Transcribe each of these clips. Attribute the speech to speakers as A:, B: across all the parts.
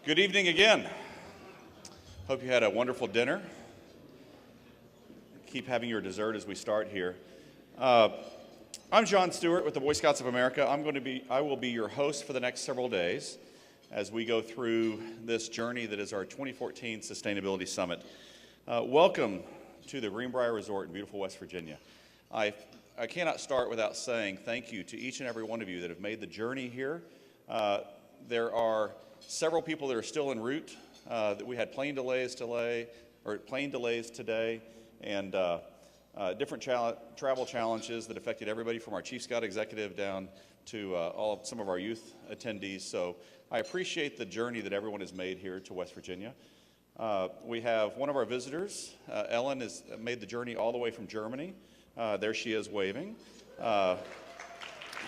A: Good evening again. Hope you had a wonderful dinner. Keep having your dessert as we start here. I'm John Stewart with the Boy Scouts of America. I will be your host for the next several days as we go through this journey that is our 2014 Sustainability Summit. Welcome to the Greenbrier Resort in beautiful West Virginia. I cannot start without saying thank you to each and every one of you that have made the journey here. There are several people that are still en route. That we had plane delays today, and different travel challenges that affected everybody from our Chief Scout Executive down to some of our youth attendees. So I appreciate the journey that everyone has made here to West Virginia. We have one of our visitors, Ellen, has made the journey all the way from Germany. There she is waving.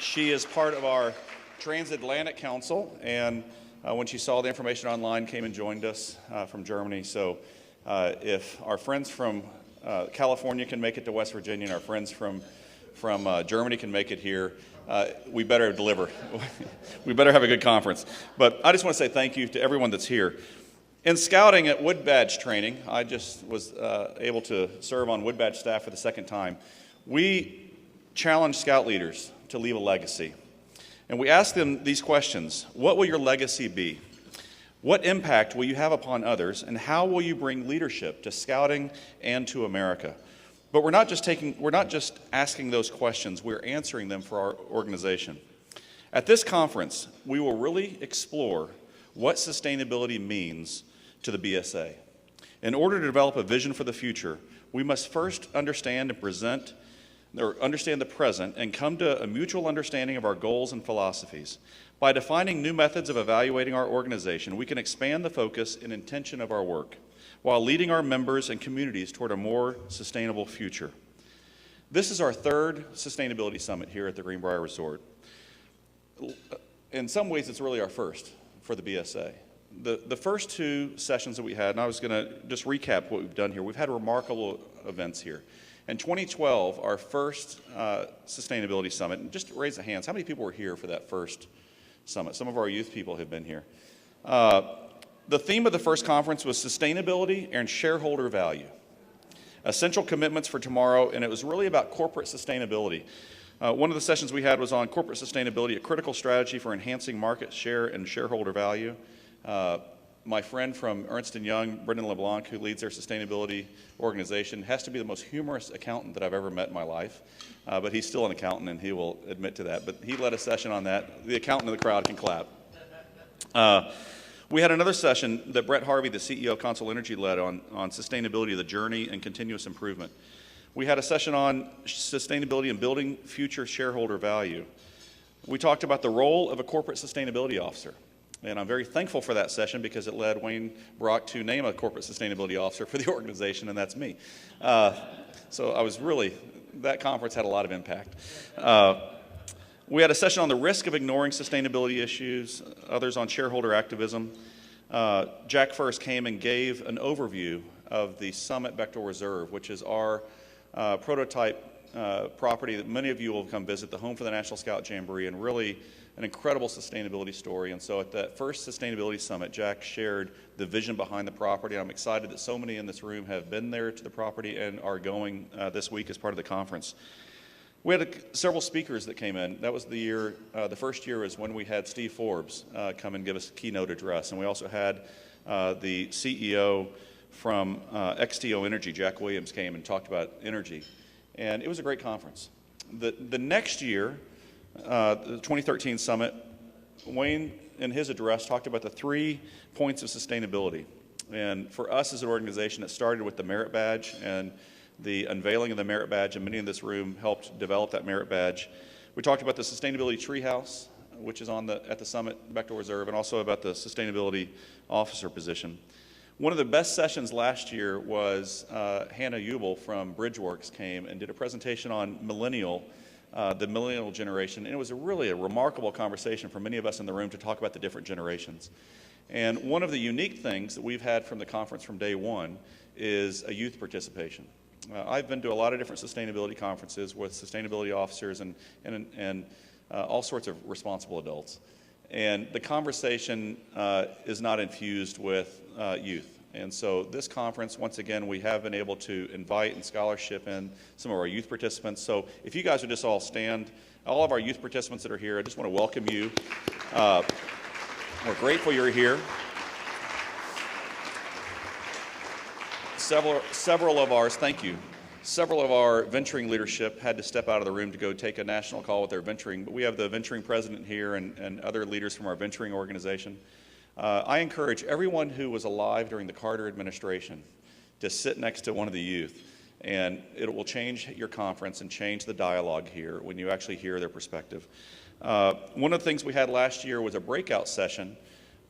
A: She is part of our Transatlantic Council, and when she saw the information online, came and joined us from Germany. So if our friends from California can make it to West Virginia and our friends from Germany can make it here, we better deliver. We better have a good conference. But I just want to say thank you to everyone that's here. In scouting at Wood Badge training, I just was able to serve on Wood Badge staff for the second time. We challenge scout leaders to leave a legacy. And we ask them these questions. What will your legacy be? What impact will you have upon others? And how will you bring leadership to scouting and to America? But we're not just asking those questions, we're answering them for our organization. At this conference, we will really explore what sustainability means to the BSA. In order to develop a vision for the future, we must first understand the present and come to a mutual understanding of our goals and philosophies. By defining new methods of evaluating our organization, we can expand the focus and intention of our work while leading our members and communities toward a more sustainable future. This is our third Sustainability Summit here at the Greenbrier Resort. In some ways, it's really our first for the BSA. The first two sessions that we had, and I was going to just recap what we've done here, we've had remarkable events here. In 2012, our first Sustainability Summit, and just raise the hands, how many people were here for that first summit? Some of our youth people have been here. The theme of the first conference was sustainability and shareholder value, essential commitments for tomorrow, and it was really about corporate sustainability. One of the sessions we had was on corporate sustainability, a critical strategy for enhancing market share and shareholder value. My friend from Ernst & Young, Brendan LeBlanc, who leads their sustainability organization, has to be the most humorous accountant that I've ever met in my life. But he's still an accountant, and he will admit to that. But he led a session on that. The accountant in the crowd can clap. We had another session that Brett Harvey, the CEO of Consol Energy, led on sustainability, the journey, and continuous improvement. We had a session on sustainability and building future shareholder value. We talked about the role of a corporate sustainability officer. And I'm very thankful for that session because it led Wayne Brock to name a corporate sustainability officer for the organization, and that's me. So that conference had a lot of impact. We had a session on the risk of ignoring sustainability issues, others on shareholder activism. Jack first came and gave an overview of the Summit Bechtel Reserve, which is our prototype property that many of you will come visit, the home for the National Scout Jamboree, and really an incredible sustainability story. And so at that first Sustainability Summit, Jack shared the vision behind the property. I'm excited that so many in this room have been there to the property and are going this week as part of the conference. We had several speakers that came in. That was the first year is when we had Steve Forbes come and give us a keynote address. And we also had the CEO from XTO Energy, Jack Williams, came and talked about energy. And it was a great conference. The next year, the 2013 Summit, Wayne, in his address, talked about the 3 points of sustainability. And for us as an organization, it started with the Merit Badge and the unveiling of the Merit Badge, and many in this room helped develop that Merit Badge. We talked about the Sustainability Treehouse, which is at the Summit Bechtel Reserve, and also about the Sustainability Officer position. One of the best sessions last year was Hannah Ubel from Bridgeworks came and did a presentation on the millennial generation, and it was really a remarkable conversation for many of us in the room to talk about the different generations. And one of the unique things that we've had from the conference from day one is a youth participation. I've been to a lot of different sustainability conferences with sustainability officers and all sorts of responsible adults. And the conversation is not infused with youth. And so this conference, once again, we have been able to invite and scholarship in some of our youth participants. So if you guys would just all stand, all of our youth participants that are here, I just want to welcome you. We're grateful you're here. Several of ours, thank you. Several of our venturing leadership had to step out of the room to go take a national call with their venturing, but we have the venturing president here and other leaders from our venturing organization. I encourage everyone who was alive during the Carter administration to sit next to one of the youth, and it will change your conference and change the dialogue here when you actually hear their perspective. One of the things we had last year was a breakout session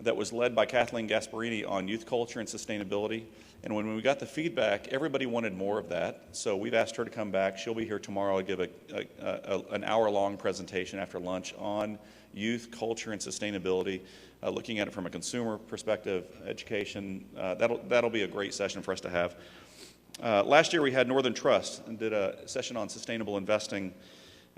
A: that was led by Kathleen Gasparini on youth culture and sustainability. And when we got the feedback, everybody wanted more of that. So we've asked her to come back. She'll be here tomorrow to give an hour-long presentation after lunch on youth culture and sustainability, looking at it from a consumer perspective, education. That'll be a great session for us to have. Last year we had Northern Trust and did a session on sustainable investing.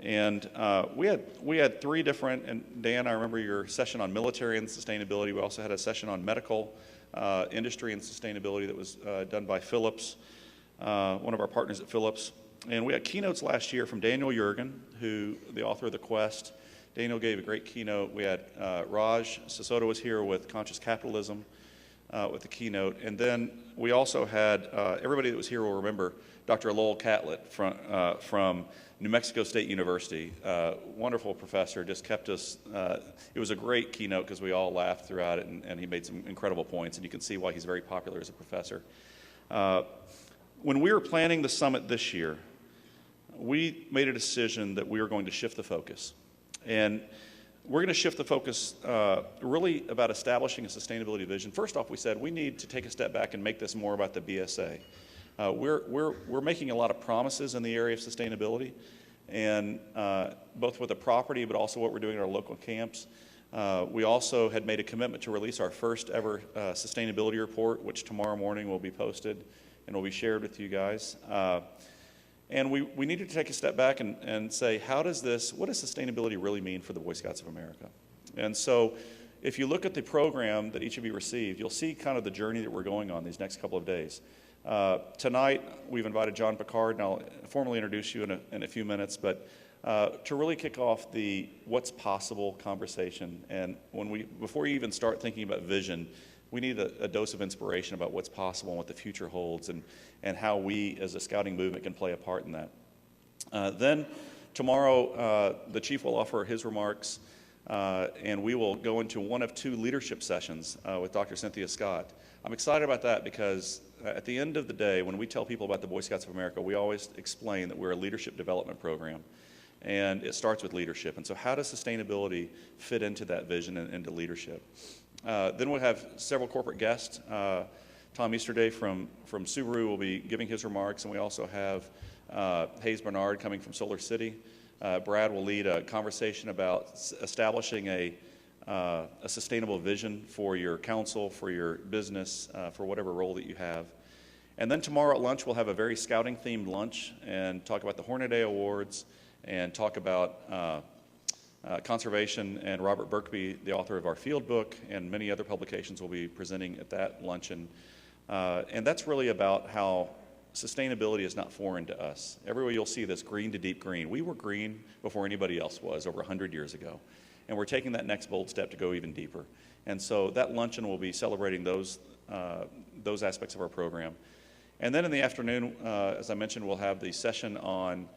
A: And we had three different, and Dan, I remember your session on military and sustainability. We also had a session on medical industry and sustainability that was done by Philips, one of our partners at Philips. And we had keynotes last year from Daniel Yergin, who the author of The Quest. Daniel gave a great keynote. We had Raj Sasota was here with Conscious Capitalism with the keynote. And then we also had, everybody that was here will remember, Dr. Lowell Catlett from New Mexico State University. Wonderful professor, just kept us, it was a great keynote because we all laughed throughout it, and he made some incredible points, and you can see why he's very popular as a professor. When we were planning the summit this year, we made a decision that we were going to shift the focus. And we're going to shift the focus really about establishing a sustainability vision. First off, we said we need to take a step back and make this more about the BSA. We're making a lot of promises in the area of sustainability, and both with the property, but also what we're doing at our local camps. We also had made a commitment to release our first ever sustainability report, which tomorrow morning will be posted and will be shared with you guys. And we needed to take a step back and say, what does sustainability really mean for the Boy Scouts of America? And so if you look at the program that each of you received, you'll see kind of the journey that we're going on these next couple of days. Tonight, we've invited John Picard, and I'll formally introduce you in a few minutes, but to really kick off the what's possible conversation. And before you even start thinking about vision, we need a dose of inspiration about what's possible and what the future holds, and how we as a scouting movement can play a part in that. Then tomorrow, the chief will offer his remarks, and we will go into one of two leadership sessions with Dr. Cynthia Scott. I'm excited about that because at the end of the day, when we tell people about the Boy Scouts of America, we always explain that we're a leadership development program, and it starts with leadership. And so how does sustainability fit into that vision and into leadership? Then we'll have several corporate guests. Tom Easterday from Subaru will be giving his remarks, and we also have Hayes Bernard coming from Solar City. Brad will lead a conversation about establishing a sustainable vision for your council, for your business, for whatever role that you have. And then tomorrow at lunch, we'll have a very scouting-themed lunch and talk about the Hornaday Awards and talk about conservation. And Robert Birkby, the author of our field book, and many other publications will be presenting at that luncheon. And that's really about how sustainability is not foreign to us. Everywhere you'll see this green to deep green. We were green before anybody else was over 100 years ago. And we're taking that next bold step to go even deeper. And so that luncheon will be celebrating those aspects of our program. And then in the afternoon, as I mentioned, we'll have the session on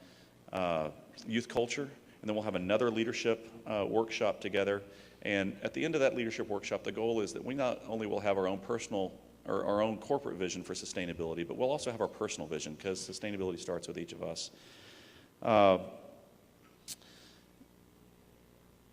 A: youth culture, and then we'll have another leadership workshop together. And at the end of that leadership workshop, the goal is that we not only will have our own personal or our own corporate vision for sustainability, but we'll also have our personal vision, because sustainability starts with each of us.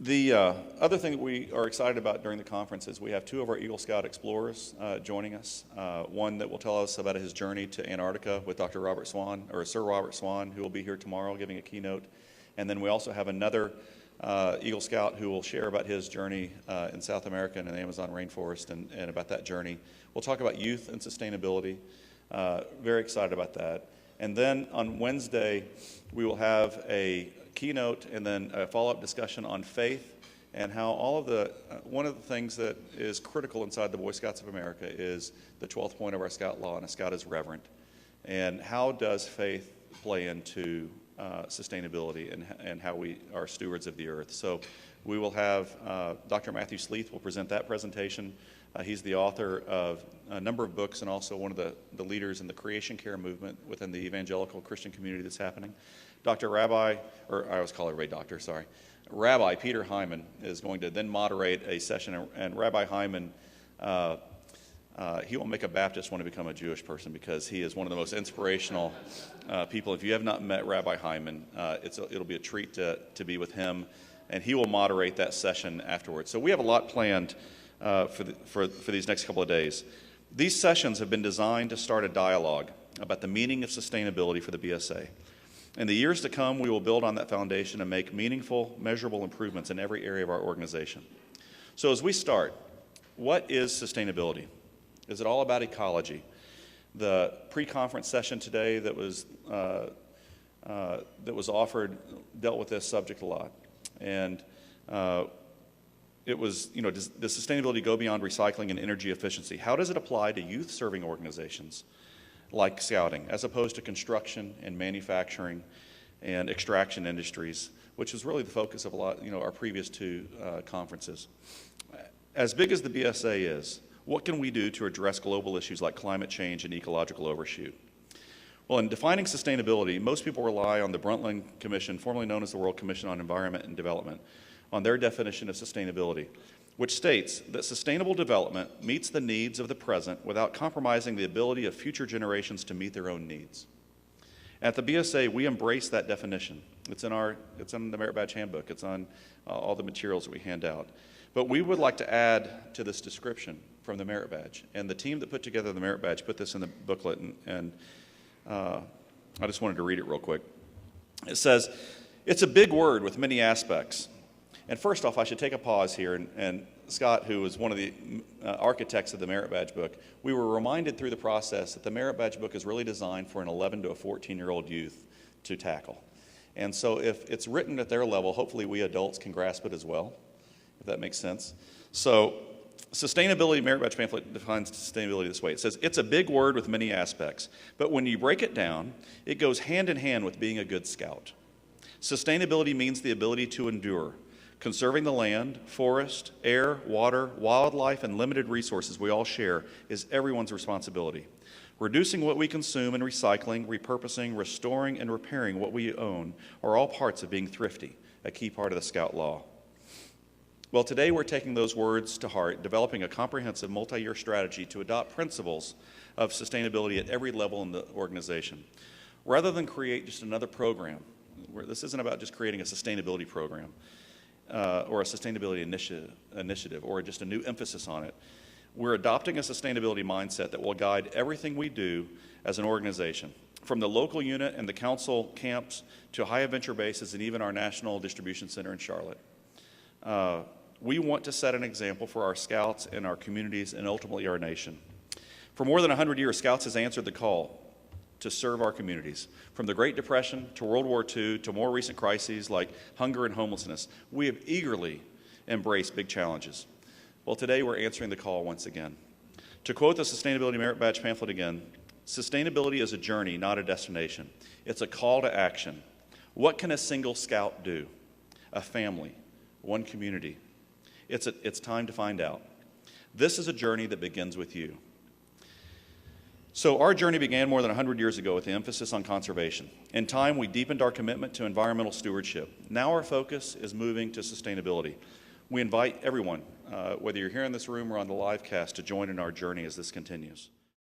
A: The other thing that we are excited about during the conference is we have two of our Eagle Scout explorers joining us. One that will tell us about his journey to Antarctica with Dr. Robert Swan, or Sir Robert Swan, who will be here tomorrow giving a keynote. And then we also have another Eagle Scout who will share about his journey in South America and in the Amazon rainforest and about that journey. We'll talk about youth and sustainability. Very excited about that. And then on Wednesday, we will have a keynote and then a follow-up discussion on faith and how all of the, one of the things that is critical inside the Boy Scouts of America is the 12th point of our Scout law, and a Scout is reverent. And how does faith play into sustainability and how we are stewards of the earth? So we will have Dr. Matthew Sleeth will present that presentation. He's the author of a number of books and also one of the leaders in the creation care movement within the evangelical Christian community that's happening. Dr. Rabbi, or I always call everybody doctor, sorry. Rabbi Peter Hyman is going to then moderate a session, and Rabbi Hyman, he will make a Baptist want to become a Jewish person because he is one of the most inspirational people. If you have not met Rabbi Hyman, it'll be a treat to be with him, and he will moderate that session afterwards. So we have a lot planned for these next couple of days. These sessions have been designed to start a dialogue about the meaning of sustainability for the BSA. In the years to come, we will build on that foundation and make meaningful, measurable improvements in every area of our organization. So as we start, what is sustainability? Is it all about ecology? The pre-conference session today that was offered dealt with this subject a lot. And it was, does sustainability go beyond recycling and energy efficiency? How does it apply to youth-serving organizations like Scouting, as opposed to construction and manufacturing and extraction industries, which is really the focus of a lot, our previous two conferences. As big as the BSA is, what can we do to address global issues like climate change and ecological overshoot? Well, in defining sustainability, most people rely on the Brundtland Commission, formerly known as the World Commission on Environment and Development, on their definition of sustainability, which states that sustainable development meets the needs of the present without compromising the ability of future generations to meet their own needs. At the BSA, we embrace that definition. It's in the Merit Badge Handbook. It's on all the materials that we hand out. But we would like to add to this description from the Merit Badge. And the team that put together the Merit Badge put this in the booklet, and I just wanted to read it real quick. It says, "It's a big word with many aspects." And first off, I should take a pause here, and Scott, who was one of the architects of the Merit Badge book, we were reminded through the process that the Merit Badge book is really designed for an 11 to a 14-year-old youth to tackle. And so if it's written at their level, hopefully we adults can grasp it as well, if that makes sense. So sustainability, Merit Badge pamphlet defines sustainability this way. It says, "It's a big word with many aspects, but when you break it down, it goes hand in hand with being a good scout. Sustainability means the ability to endure. Conserving the land, forest, air, water, wildlife, and limited resources we all share is everyone's responsibility. Reducing what we consume and recycling, repurposing, restoring, and repairing what we own are all parts of being thrifty, a key part of the Scout Law." Well, today we're taking those words to heart, developing a comprehensive multi-year strategy to adopt principles of sustainability at every level in the organization. Rather than create just another program, this isn't about just creating a sustainability program, or a sustainability initiative, or just a new emphasis on it. We're adopting a sustainability mindset that will guide everything we do as an organization, from the local unit and the council camps to high adventure bases and even our national distribution center in Charlotte. We want to set an example for our Scouts and our communities and ultimately our nation. For more than 100 years, Scouts has answered the call to serve our communities. From the Great Depression to World War II to more recent crises like hunger and homelessness, we have eagerly embraced big challenges. Well, today we're answering the call once again. To quote the Sustainability Merit Badge pamphlet again, "Sustainability is a journey, not a destination. It's a call to action. What can a single Scout do? A family, one community. It's time to find out. This is a journey that begins with you." So our journey began more than 100 years ago with the emphasis on conservation. In time, we deepened our commitment to environmental stewardship. Now our focus is moving to sustainability. We invite everyone, whether you're here in this room or on the live cast, to join in our journey as this continues.